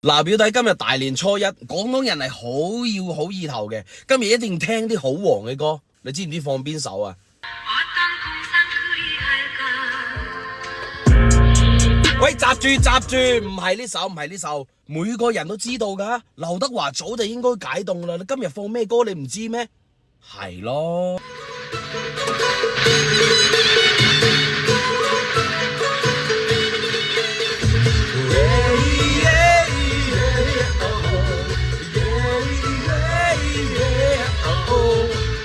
嗱，表弟今日大年初一，廣東人係好要好意頭嘅，今日一定要聽啲好黃嘅歌，你知唔知放邊首啊？喂，閘住，唔係呢首，每個人都知道噶。劉德華早就應該解凍啦，你今日放咩歌你唔知咩？係咯。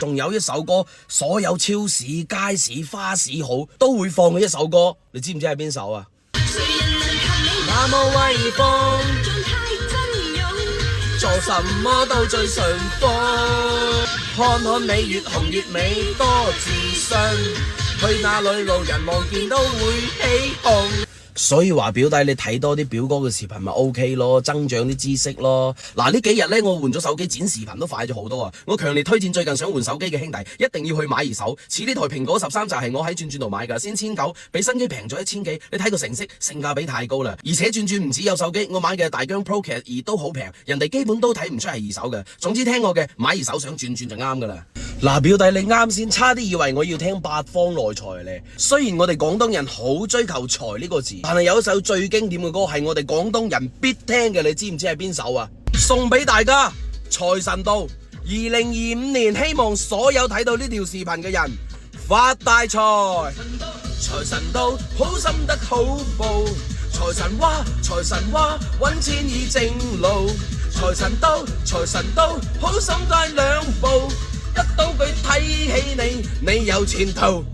仲有一首歌，所有超市、街市、花市好都會放嘅一首歌，你知唔知係邊首啊？那麼威風，做什麼都最順風，看看你越紅越美，多自信，去哪裏路人望見都會起哄。所以話表弟，你睇多啲表哥嘅視頻咪 OK 咯，增長啲知識咯。嗱，呢幾日呢，我換咗手機，剪視頻都快咗好多啊！我強烈推薦最近想換手機嘅兄弟，一定要去買二手。似呢台蘋果13就係我喺轉轉度買噶，先1900，比新機平咗1000幾。你睇個成色，性價比太高啦！而且轉轉唔止有手機，我買嘅大疆 Pro 其實都好平，人哋基本都睇唔出係二手嘅。總之聽我嘅，買二手想轉轉就啱噶啦。嗱，表弟你啱先差啲以為我要聽八方來財咧。雖然我哋廣東人好追求財呢個字，但係有一首最經典嘅歌係我哋廣東人必聽嘅，你知唔知係邊首啊？送俾大家，財神到！2025年，希望所有睇到呢條視頻嘅人發大財。財神到，好心得好報。財神話，揾錢已正路。財神到，好心快兩步。得到佢睇起你，你有前途。